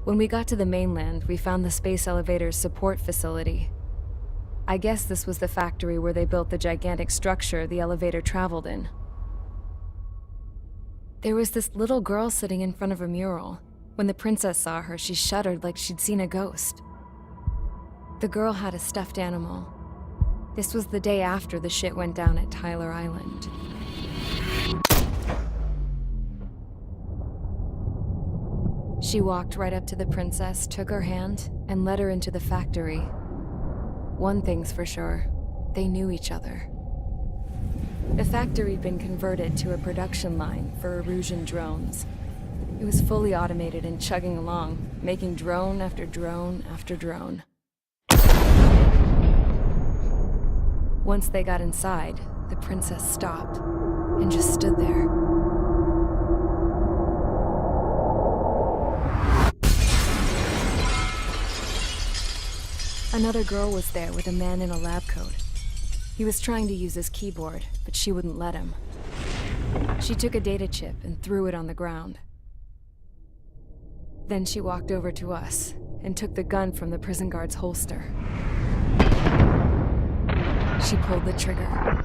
When we got to the mainland, we found the space elevator's support facility. I guess this was the factory where they built the gigantic structure the elevator traveled in. There was this little girl sitting in front of a mural. When the princess saw her, she shuddered like she'd seen a ghost. The girl had a stuffed animal. This was the day after the shit went down at Tyler Island. She walked right up to the princess, took her hand, and led her into the factory. One thing's for sure, they knew each other. The factory'd been converted to a production line for Erusian drones. It was fully automated and chugging along, making drone after drone after drone. Once they got inside, the princess stopped and just stood there. Another girl was there with a man in a lab coat. He was trying to use his keyboard, but she wouldn't let him. She took a data chip and threw it on the ground. Then she walked over to us and took the gun from the prison guard's holster. She pulled the trigger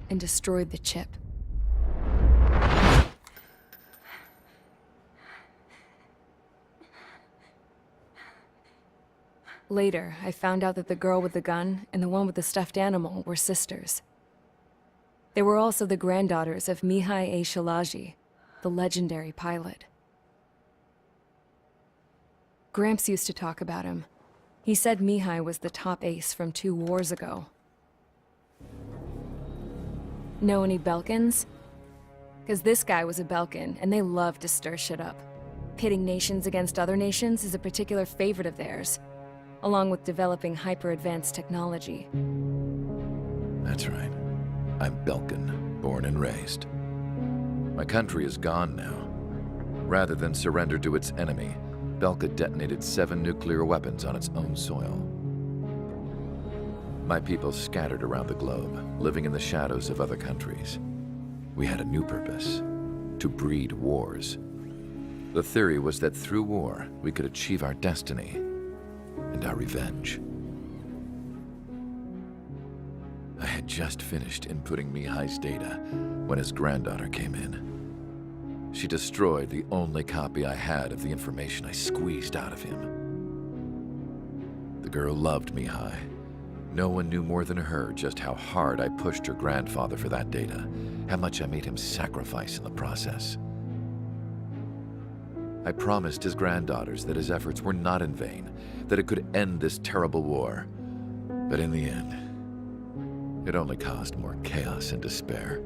and destroyed the chip. Later, I found out that the girl with the gun and the one with the stuffed animal were sisters. They were also the granddaughters of Mihai Shalaji, the legendary pilot. Gramps used to talk about him. He said Mihai was the top ace from 2 wars ago. Know any Belkans? 'Cause this guy was a Belkan, and they love to stir shit up. Pitting nations against other nations is a particular favorite of theirs, along with developing hyper-advanced technology. That's right. I'm Belkan, born and raised. My country is gone now. Rather than surrender to its enemy, Belka detonated 7 nuclear weapons on its own soil. My people scattered around the globe, living in the shadows of other countries. We had a new purpose: to breed wars. The theory was that through war, we could achieve our destiny and our revenge. I had just finished inputting Mihai's data when his granddaughter came in. She destroyed the only copy I had of the information I squeezed out of him. The girl loved Mihai. No one knew more than her just how hard I pushed her grandfather for that data, how much I made him sacrifice in the process. I promised his granddaughters that his efforts were not in vain, that it could end this terrible war. But in the end, it only caused more chaos and despair.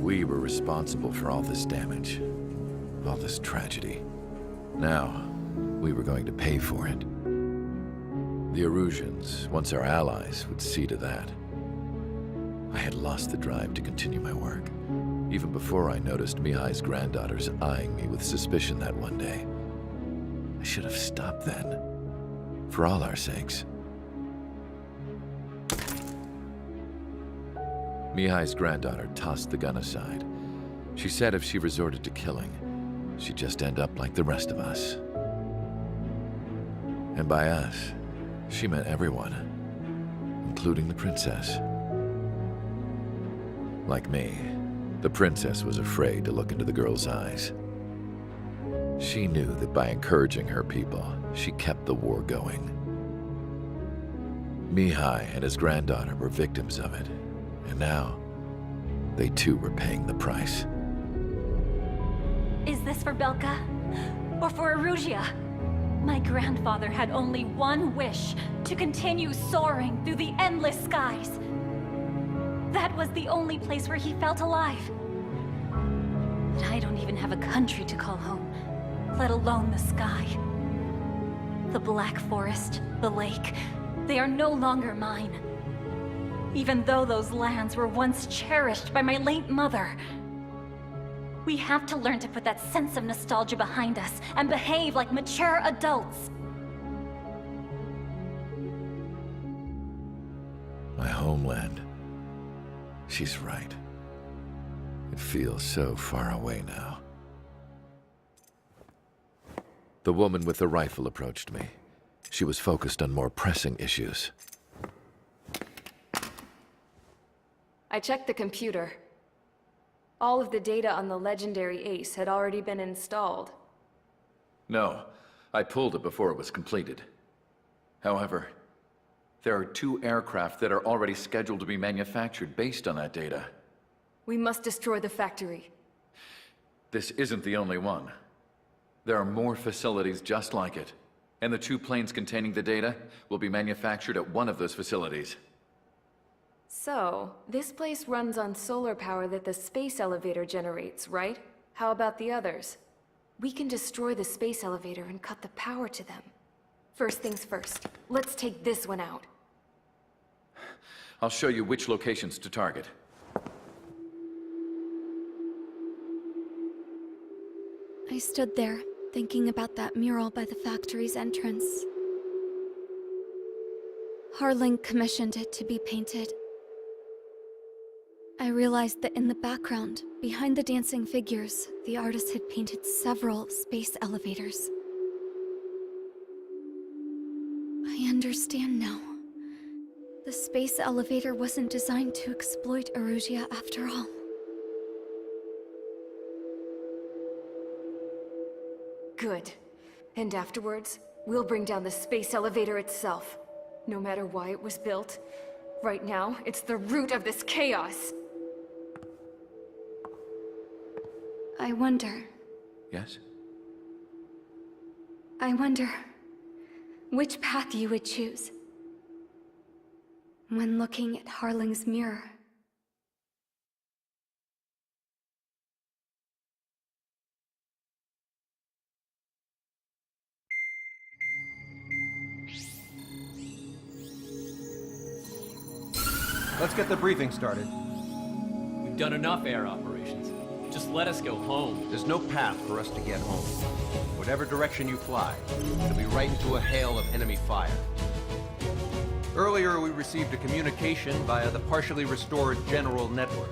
We were responsible for all this damage, all this tragedy. Now, we were going to pay for it. The Erusians, once our allies, would see to that. I had lost the drive to continue my work, even before I noticed Mihai's granddaughters eyeing me with suspicion that one day. I should have stopped then, for all our sakes. Mihai's granddaughter tossed the gun aside. She said if she resorted to killing, she'd just end up like the rest of us. And by us, she meant everyone, including the princess. Like me, the princess was afraid to look into the girl's eyes. She knew that by encouraging her people, she kept the war going. Mihai and his granddaughter were victims of it, and now they too were paying the price. Is this for Belka? Or for Erusia? My grandfather had only one wish: to continue soaring through the endless skies. That was the only place where he felt alive. But I don't even have a country to call home, let alone the sky. The Black Forest, the lake, they are no longer mine. Even though those lands were once cherished by my late mother. We have to learn to put that sense of nostalgia behind us and behave like mature adults. My homeland. She's right. It feels so far away now. The woman with the rifle approached me. She was focused on more pressing issues. I checked the computer. All of the data on the legendary Ace had already been installed. No, I pulled it before it was completed. However, there are 2 aircraft that are already scheduled to be manufactured based on that data. We must destroy the factory. This isn't the only one. There are more facilities just like it, and the 2 planes containing the data will be manufactured at one of those facilities. So, this place runs on solar power that the space elevator generates, right? How about the others? We can destroy the space elevator and cut the power to them. First things first, let's take this one out. I'll show you which locations to target. I stood there, thinking about that mural by the factory's entrance. Harling commissioned it to be painted. I realized that in the background, behind the dancing figures, the artist had painted several space elevators. I understand now. The space elevator wasn't designed to exploit Erusia after all. Good. And afterwards, we'll bring down the space elevator itself. No matter why it was built, right now, it's the root of this chaos. I wonder, Yes? which path you would choose when looking at Harling's mirror. Let's get the briefing started. We've done enough air operations. Just let us go home. There's no path for us to get home. Whatever direction you fly, it'll be right into a hail of enemy fire. Earlier, we received a communication via the partially restored general network.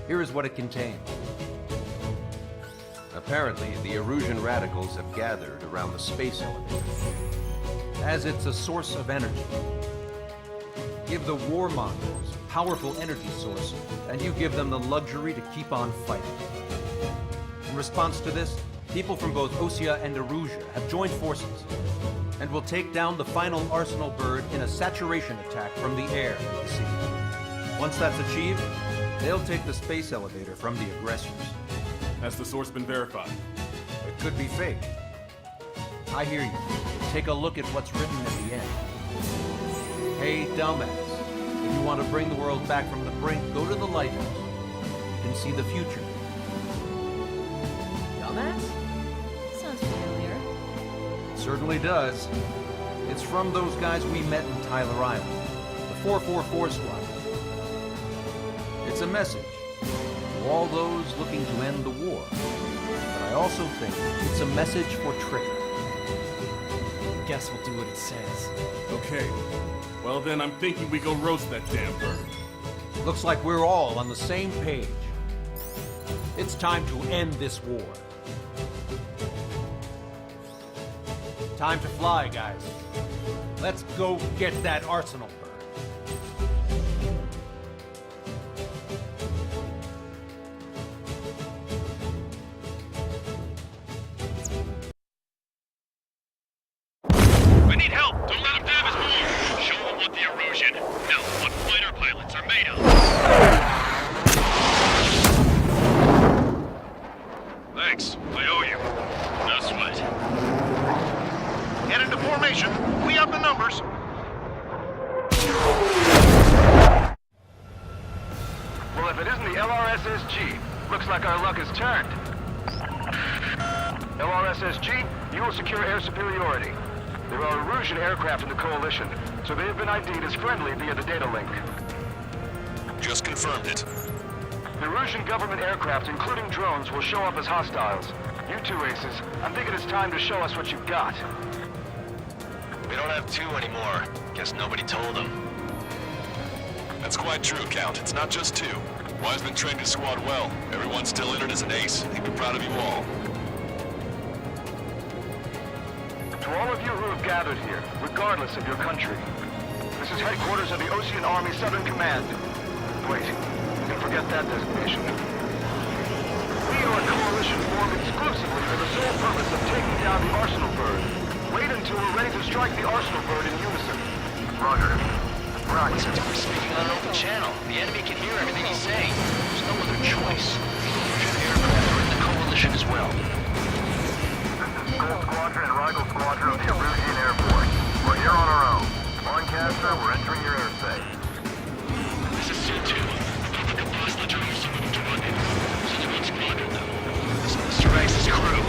Here is what it contained. Apparently, the Erusian radicals have gathered around the space elevator, as it's a source of energy. Give the warmongers a powerful energy source, and you give them the luxury to keep on fighting. In response to this, people from both Osea and Erusia have joined forces, and will take down the final Arsenal-bird in a saturation attack from the air and the sea. Once that's achieved, they'll take the space elevator from the aggressors. Has the source been verified? It could be fake. I hear you. Take a look at what's written at the end. Hey, dumbass. If you want to bring the world back from the brink, go to the lighthouse. You can see the future. Dumbass? Sounds familiar. It certainly does. It's from those guys we met in Tyler Island, the 444 squad. It's a message to all those looking to end the war. But I also think it's a message for Trigger. Guess we'll do what it says. Okay. Well then, I'm thinking we go roast that damn bird. Looks like we're all on the same page. It's time to end this war. Time to fly, guys. Let's go get that Arsenal bird. We need help! Don't let them damage more! Show them what the Erusian, no, what fighter pilots are made of! Thanks, I owe you. No sweat. Get into formation, we up the numbers! Well, if it isn't the LRSSG, looks like our luck has turned. LRSSG, you will secure air superiority. There are Erusian aircraft in the Coalition, so they have been ID'd as friendly via the data link. Just confirmed it. The Erusian government aircraft, including drones, will show up as hostiles. You two aces, I'm thinking it's time to show us what you've got. We don't have two anymore. Guess nobody told them. That's quite true, Count. It's not just two. Wiseman trained his squad well. Everyone's still in it as an ace. He'd be proud of you all. To all of you who have gathered here, regardless of your country, this is headquarters of the Ocean Army Southern Command. Wait, you can forget that designation. We are a coalition formed exclusively for the sole purpose of taking down the Arsenal Bird. Wait until we're ready to strike the Arsenal Bird in unison. Roger. Right. Listen to him speaking on an open channel. The enemy can hear everything he's saying. There's no other choice. Erusian aircraft are in the coalition as well. This is Gold Squadron and Rigel Squadron of the Erusian Air Force. We're here on our own. Lancaster, we're entering your airspace. This is C2. Boss the drone so we can run it. Such a good squadron, though. This is Mr. Rice's crew.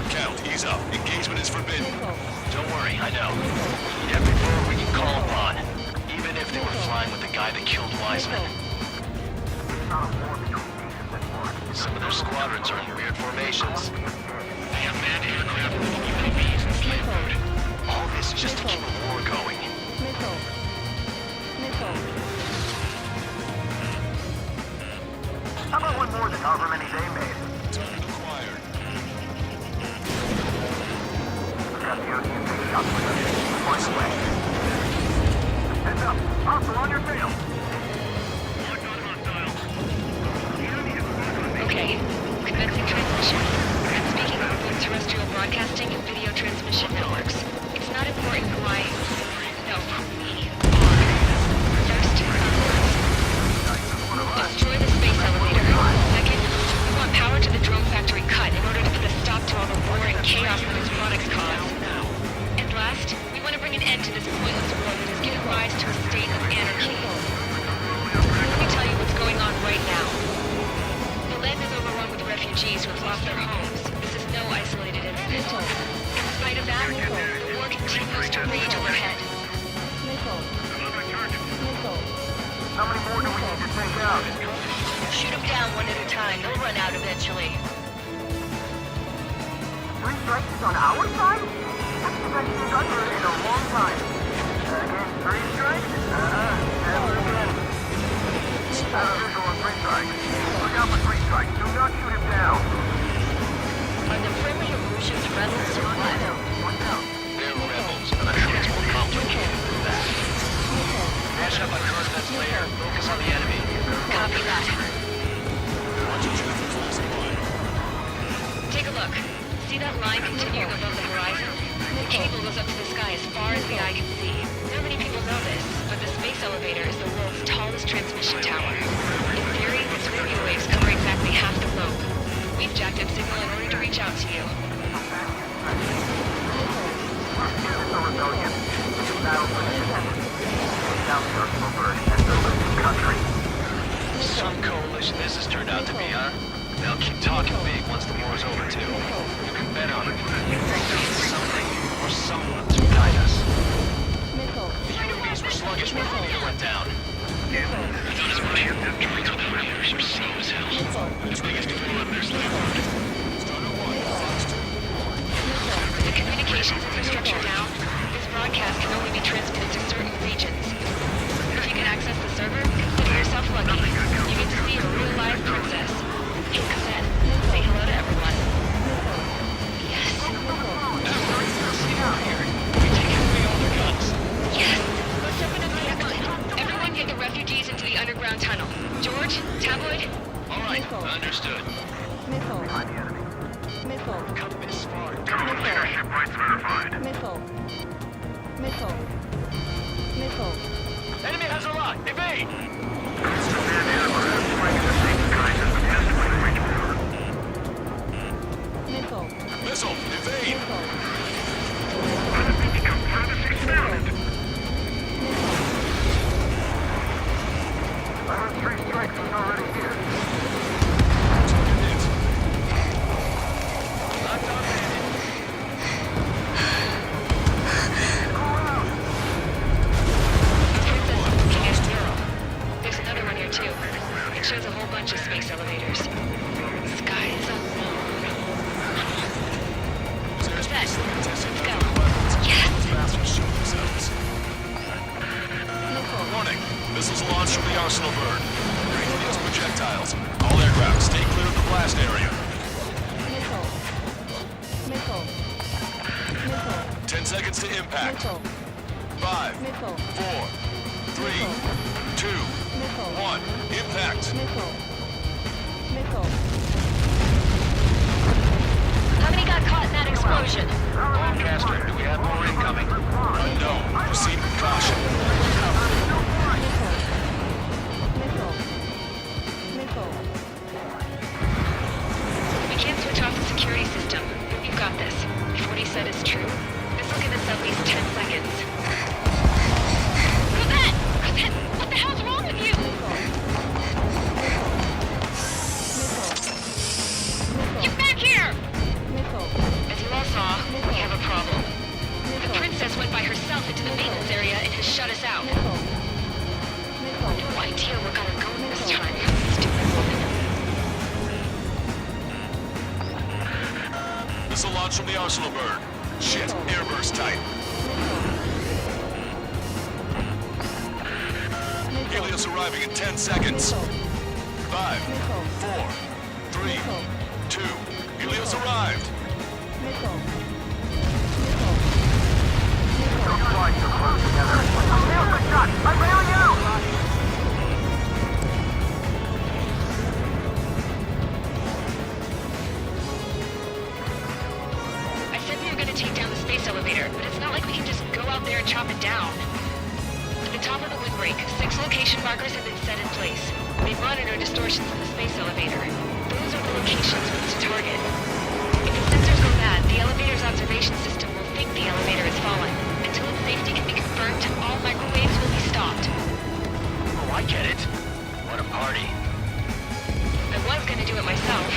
Count, ease up. Engagement is forbidden. Don't worry, I know. Every bird we can call upon. Even if they were flying with the guy that killed Wiseman. Some of their squadrons are in weird formations. They have manned aircraft with UAVs and slave mode. All this is just to keep a war going. How about one more than however many they made? Target acquired. Got the Ocean big shot with us. Find a way. Heads up. Hostile on your tail. Okay, commencing transmission. I'm speaking over both terrestrial broadcasting and video transmission networks. It's not important who I... No, we are. First, destroy the space elevator. Second, we want power to the drone factory cut in order to put a stop to all the war and chaos that its products cause. And last, we want to bring an end to this pointless war that has given rise to a state of anarchy. Let me tell you what's going on right now. The land is overrun with refugees who have lost their homes. This is no isolated incident. In spite of that, the war continues to rage overhead. How many more do we need to take out? Shoot them down one at a time. They'll run out eventually. 3 strikes on our side? That's the best we've done here in a long time. Again, 3 strikes? Never again. Visual on 3 strikes. Look out for 3 strikes. Do not shoot him down. Are the friendly Erusians rebels or what? They're rebels, but I'm sure it's more complicated than that. Mash up on Coordinates later. Focus on the enemy. Copy that. Take a look. See that line continuing above the horizon? The cable goes up to the sky as far as the eye can see. Not many people know this, but the space elevator is the world's tallest transmission tower. In theory, its radio waves cover exactly half the globe. We've jacked up signal in order to reach out to you. Some coalition this has turned out to be, huh? They'll keep talking big once the war's over, too. You can bet on it. There's something or someone to guide us. The UAVs were sluggish when the went down. I thought as much. Droids with elevators are slow as hell. As big as 2 kilometers left. With the communications infrastructure down, this broadcast can only be transmitted to certain regions. If you can access the server, consider yourself lucky. You get to see a real live princess. Hey, Cassette, say hello to everyone. Yes. Yes! Let's open up the exit. Everyone get the refugees into the underground tunnel. George, Tabloid? All right, understood. Come this far. Leadership rights verified. Enemy has a lock. Evade! Missile, evade! I heard 3 strikes was already here. There's another one here too. It shows a whole bunch of space elevators. Sky is unknown. Set. Let's go. Yes! Warning, missiles launched from the Arsenal Bird. Bringing these projectiles. All aircraft, stay clear of the blast area. 10, seconds to impact. 5, 4, 3, 2, 1. Impact. How many got caught in that explosion? Lancaster, do we have more incoming? Unknown. Proceed with caution. We can't switch off the security system, but we've got this. If what he said is true, this will give us at least 10 seconds. Cosette! Cosette! What the hell's wrong with you? Get back here! As you all saw, we have a problem. The princess went by herself into the maintenance area and has shut us out. No idea where got her going this time. Stupid woman. Missile launch from the Arsenalbird. Shit, airburst type. Helios arriving in 10 seconds. 5, 4, 3, 2. Helios arrived. I said we were gonna take down the space elevator, but it's not like we can just go out there and chop it down. At the top of the windbreak, 6 location markers have been set in place. They monitor distortions in the space elevator. Those are the locations we need to target. If the sensors go bad, the elevator's observation system will think the elevator has fallen. Until its safety can be confirmed, all microwaves will be stopped. Oh, I get it. What a party. I was gonna do it myself.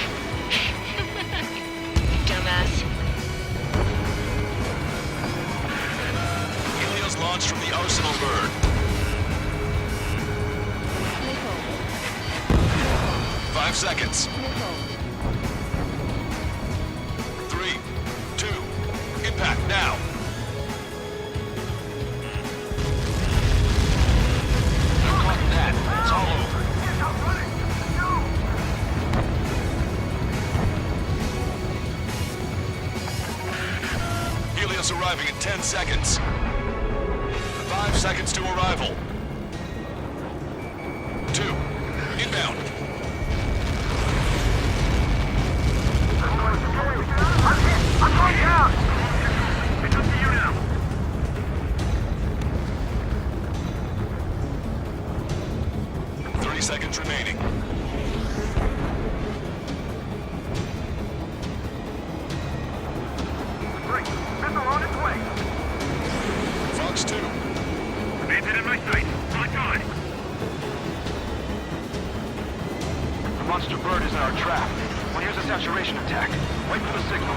Dumbass. Helios launched from the Arsenalbird. 5 seconds. 3, 2, impact now. Look at that. It's all over. Helios arriving in 10 seconds. 5 seconds to arrival. 2, inbound. I'm going down! They took the unit up. Seconds remaining. Great. Missile on its way. Fox 2. Maintain in my sight. My time. The monster bird is in our trap. Well, here's a saturation attack. Wait for the signal.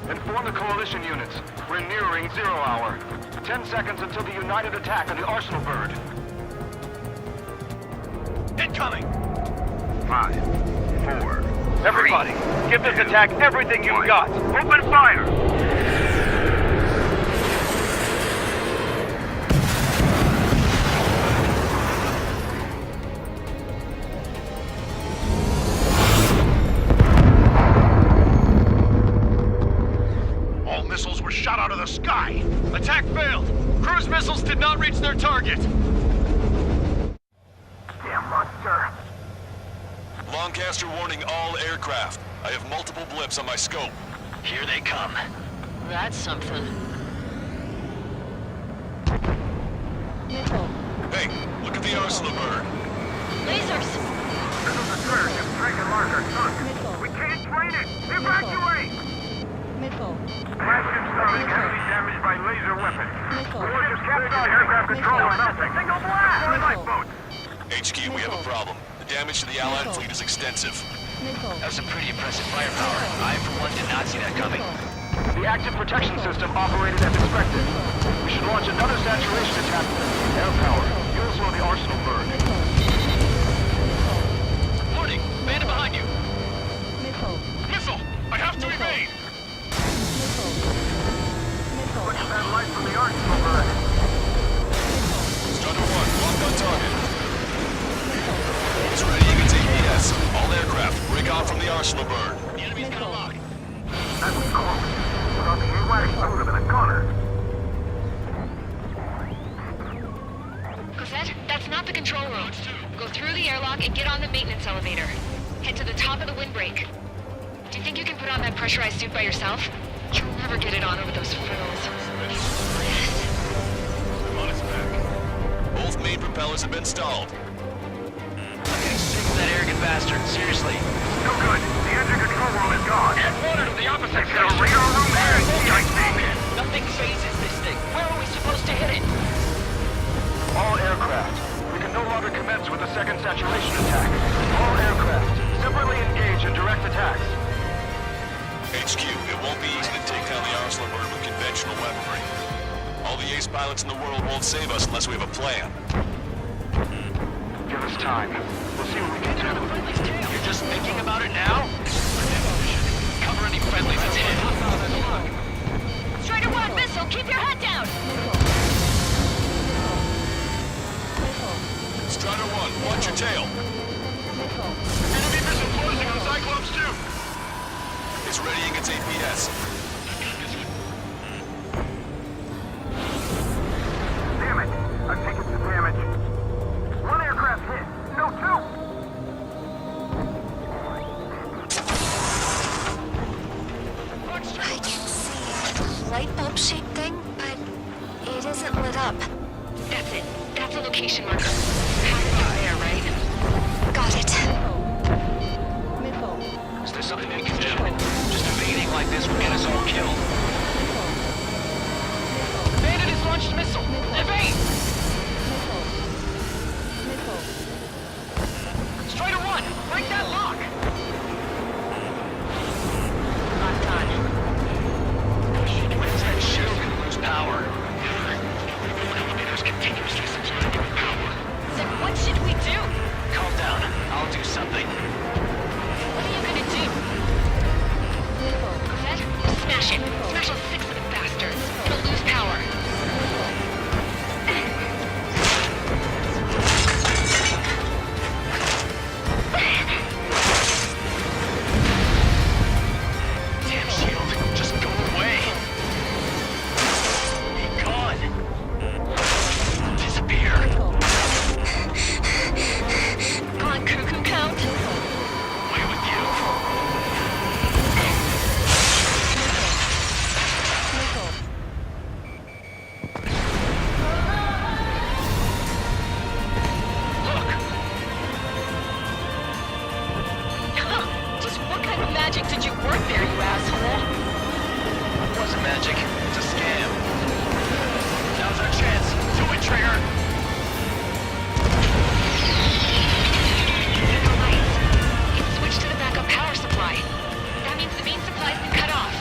Inform the coalition units. We're nearing 0 hour. 10 seconds until the united attack on the Arsenalbird. Incoming! 5, 4. Everybody, give this attack everything you've got. Open fire! All missiles were shot out of the sky. Attack failed. Cruise missiles did not reach their target. Damn monster. Lancaster warning all aircraft. I have multiple blips on my scope. Here they come. That's something. Hey, look at the Arsenalbird. Lasers! Missiles are surge and strike and marker sunk. We can't train it! Evacuate! Flagship starting heavily damaged by laser weapons. Warship captured aircraft control on melting. Single blast! Lifeboats! HQ, we have a problem. The damage to the Allied fleet is extensive. That's some pretty impressive firepower. I, for one, did not see that coming. The active protection system operated as expected. We should launch another saturation attack. Air power. You'll slow the Arsenalbird. Warning! Bandit behind you! Missile! I have to evade! Look at that light from the Arsenalbird. Strutter 1, locked on target. All aircraft, break off from the Arsenalbird. The enemy's got a lock. That's close. Without the AWACS, I would have been a gunner. Cosette, that's not the control room. Go through the airlock and get on the maintenance elevator. Head to the top of the windbreak. Do you think you can put on that pressurized suit by yourself? You'll never get it on over those frills. I'm on its back. Both main propellers have been stalled. I'm getting sick of that arrogant bastard, seriously. No good. The engine control room is gone. Add water to the opposite Got a radar room there and CIC. Nothing phases this thing. Where are we supposed to hit it? All aircraft. We can no longer commence with a second saturation attack. All aircraft. Separately engage in direct attacks. HQ, it won't be easy to take down the Arsenalbird with conventional weaponry. All the ace pilots in the world won't save us unless we have a plan. Give us time. We'll see what we can do. You're just thinking about it now? Cover any friendlies that's hit. Strider 1, missile, keep your head down! Strider 1, watch your tail. Enemy missile closing on Cyclops 2. It's readying its APS. Damn it. I've taken some damage. One aircraft hit. No, two. I can see a light bulb-shaped thing, but it isn't lit up. That's it. That's a location marker. Half about air, right? Got it. Is there something we can do? Just evading like this will get us all killed. Bandit has launched a missile. Evade! Strider 1, break that lock! Last time. When's that shell gonna lose power? Elevators continuously supplying you with power. So what should we do? Calm down. I'll do something. What are you gonna do? Cosette, smash it. Smash all 6 of the bastards. It'll lose power. Damn shield, just go away. Be gone. Disappear. On cuckoo count? Away with you. Look. Just what kind of magic did you work there, you asshole? It wasn't magic. It's a scam. Now's our chance. Do it, Trigger. The lights. It's switched to the backup power supply. That means the main supply's been cut off.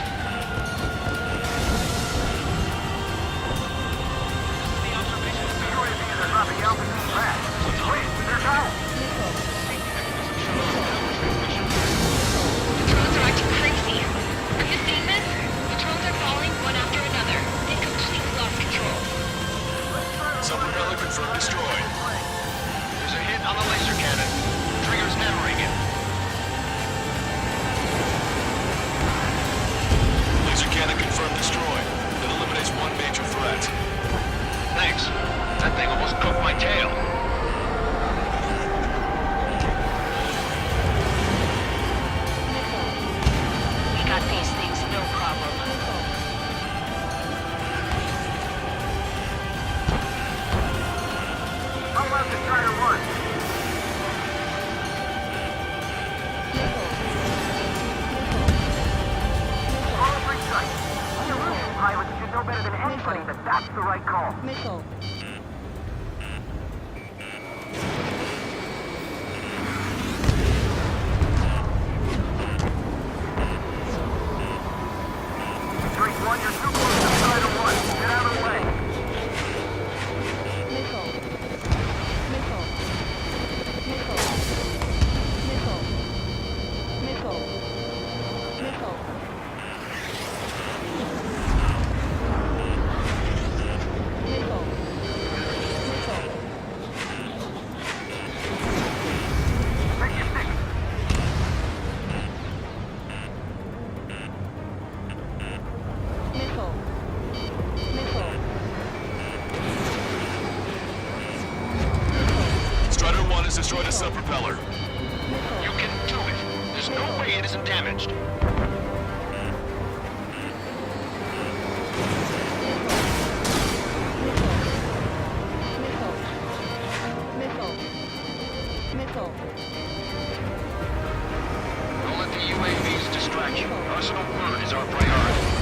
UAVs are dropping altitude fast. Wait, they're out. The drones are acting crazy. Are you seeing this? The drones are falling one after another. They've completely lost control. Some propeller confirmed destroyed. There's a hit on the laser cannon. Trigger's hammering it. Laser cannon confirmed destroyed. That eliminates one major threat. Thanks. That thing almost cooked my tail. We got these things, no problem. How about the Strider 1? All three sites. The Illusion pilots should know better than anybody that that's the right call. Straight 1, you're too close to Strider 1. Get out of the way. has destroyed a sub-propeller. You can do it. There's no way it isn't damaged. Don't let the UAVs distract you. Arsonal is our priority.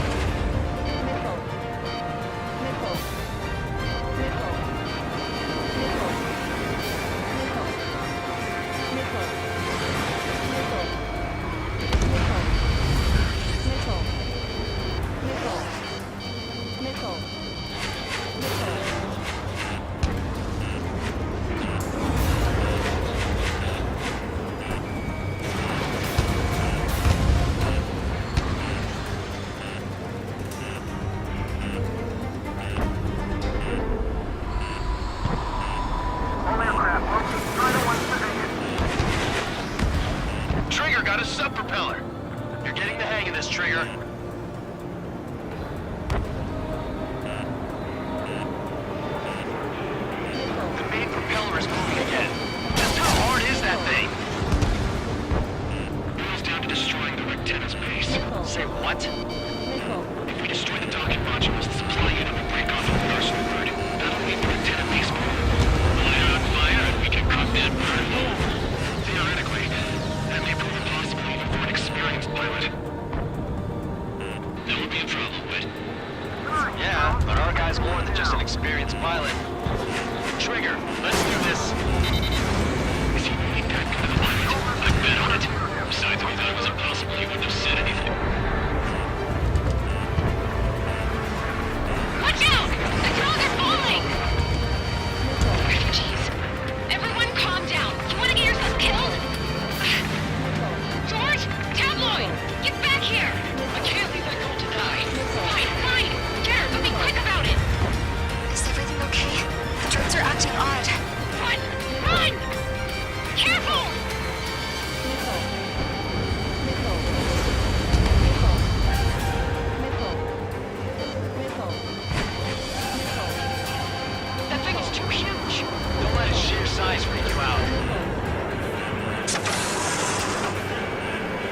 Trigger got a sub-propeller. You're getting the hang of this, Trigger. The main propeller is moving again. Just how hard is that thing? Boils down to destroying the Rectenna's base. Say what? If we destroy the docking modules, the supply unit will break off from the Arsenal route. That'll leave the Rectenna base fire on fire, and we can cut that burn hole. Theoretically, that may prove impossible even for an experienced pilot. That would be a problem, but Yeah, but our guy's more than just an experienced pilot. Trigger, let's do this. is he really that good of a pilot? I bet on it. Besides, if we thought it was impossible, he wouldn't have said anything. Watch out! The drones are falling! Refugees. Everyone calm down. You want to get yourself killed? George! Tabloid! Get back here! I can't leave that girl to die. Fine, fine! Get her, but be quick about it! Is everything okay? The drones are acting odd. Run! Run! Careful! That thing is too huge. Don't let its sheer size freak you out.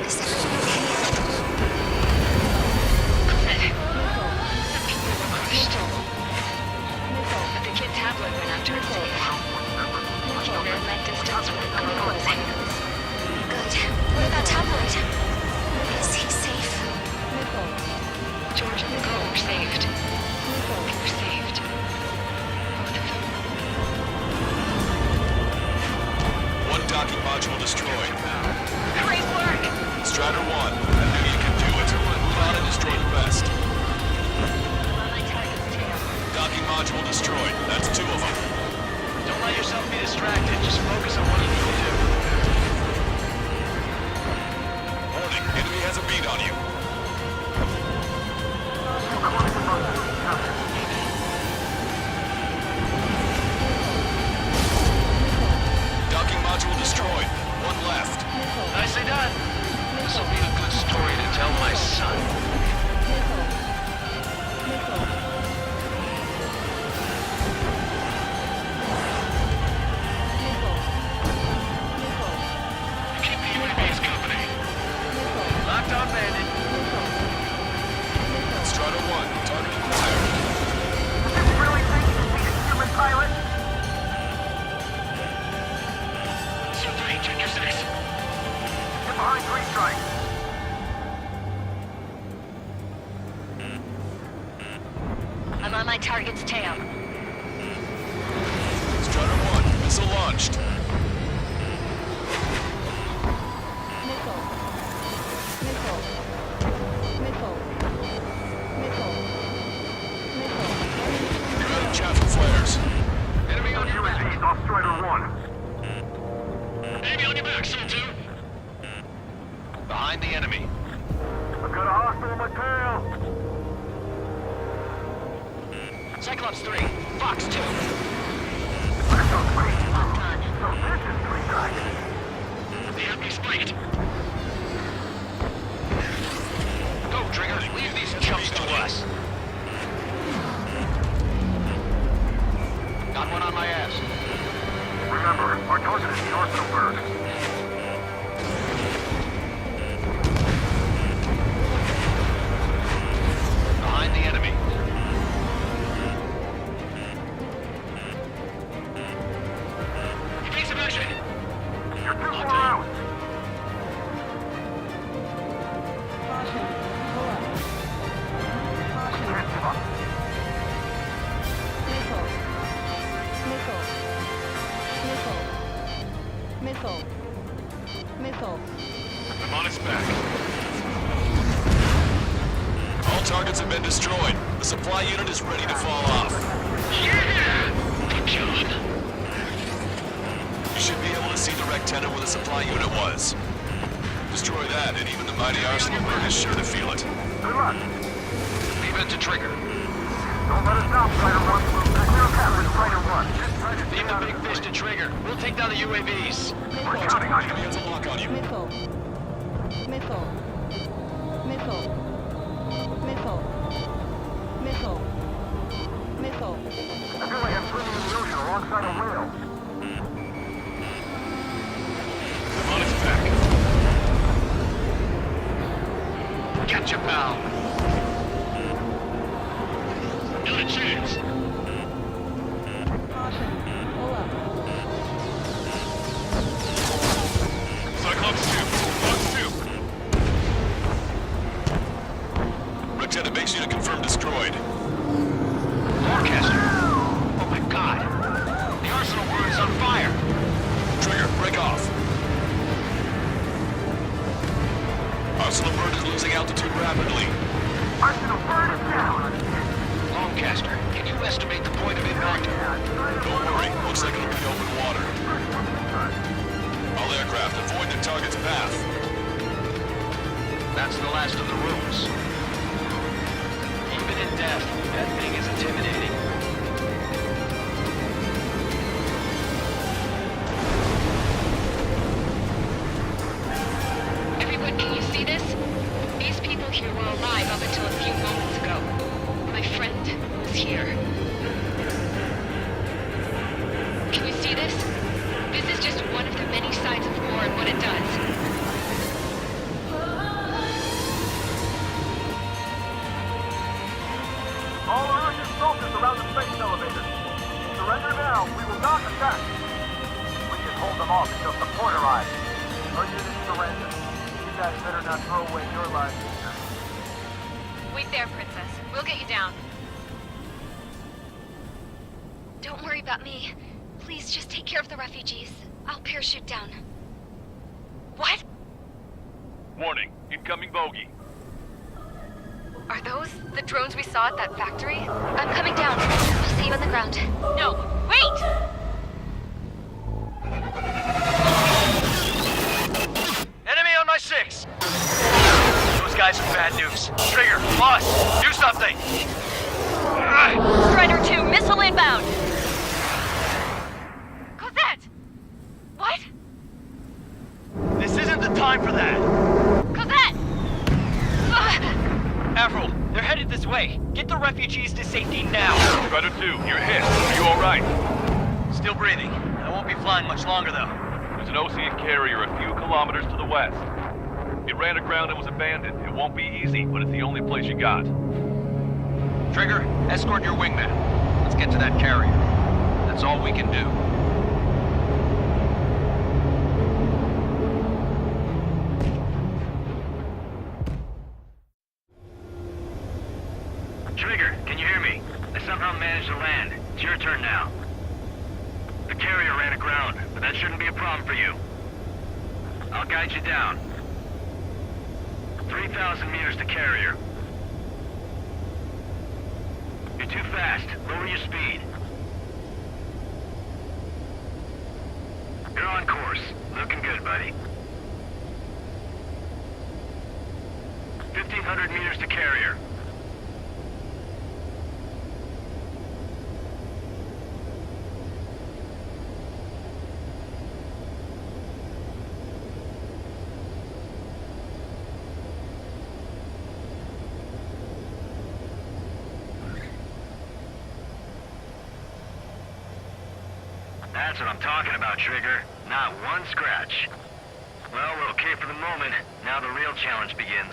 Is everything okay? Some people were crushed. But the kid Tabloid went after his safe. Then that distance will closing. Good. What about Tabloid? Is he safe? George and the girl were saved. They were saved. Both of them. One docking module destroyed. Great work! Strider 1, I knew you could do it. Move on and destroy the rest. Docking module destroyed. That's 2 of them. Don't let yourself be distracted. Just focus on what you need to do. Warning, enemy has a bead on you. Docking module destroyed. 1 left. Nicely done. This will be a good story to tell my son. keep the UAVs company. Locked on bandit. Strider 1, target acquired. Really think you need a human pilot? Super, check your 6. Get behind 3 strikes. I'm on my target's tail. Strider 1, missile launched. You're out of chaff flares. Enemy on UAV, off Strider 1. Enemy on your back, Soul 2. Behind the enemy. I've got a hostile on my tail. Cyclops 3, Fox 2. Locked on. So this is 3 strikes. They have me spiked. Go, Trigger. Leave these chumps to us. Got one on my ass. Remember, our target the Arsonberg. Behind the enemy. Base evasion. You're too far out. Can't give up. I'm on its back. All targets have been destroyed. The supply unit is ready to fall off. Yeah! Good job. You should be able to see the rectenna where the supply unit was. Destroy that, and even the mighty Arsonberg is sure to feel it. Good luck. Leave it to Trigger. Don't let us down, Fighter 1. Clear coverage, Fighter 1. Leave the big fish to Trigger. We'll take down the UAVs. We're counting on you. He has a lock on you. I feel like I'm swimming in the ocean alongside a whale. I'm on its back. Catch a pal. Not a chance. Cyclops 2. Cyclops 2. Rectenna base unit confirmed destroyed. Forecaster. Oh my god. The Arsonberg is on fire. Trigger, break off. Arsonberg is losing altitude rapidly. Arsonberg is down. Longcaster, can you estimate the point of impact? Don't worry, looks like it'll be open water. All aircraft, avoid the target's path. That's the last of the rooms. Even in death, that thing is intimidating. Everyone, can you see this? These people here were alive up until a few moments ago. My friend was here. Can you see this? This is just one of the many sides of war and what it does. All Russian soldiers around the space elevator. Surrender now. We will not attack. We can hold them off until support arrives. Our units surrender. You guys better not throw away your lives either. Wait there, Princess. We'll get you down. Don't worry about me. Please just take care of the refugees. I'll parachute down. What? Warning, incoming bogey. Are those the drones we saw at that factory? I'm coming down. I'll see you on the ground. No, wait! Enemy on my 6! Those guys are bad news. Trigger, boss, do something! Strider 2, missile inbound! Cosette! What? This isn't the time for that! Cosette! Avril, they're headed this way. Get the refugees to safety now. Strider 2, you're hit. Are you alright? Still breathing. I won't be flying much longer, though. There's an Ocean carrier a few kilometers to the west. It ran aground and was abandoned. It won't be easy, but it's the only place you got. Trigger, escort your wingman. Let's get to that carrier. That's all we can do. Trigger, can you hear me? I somehow managed to land. It's your turn now. The carrier ran aground, but that shouldn't be a problem for you. I'll guide you down. 3,000 meters to carrier. You're too fast. Lower your speed. You're on course. Looking good, buddy. 1,500 meters to carrier. That's what I'm talking about, Trigger. Not one scratch. Well, we're okay for the moment. Now the real challenge begins.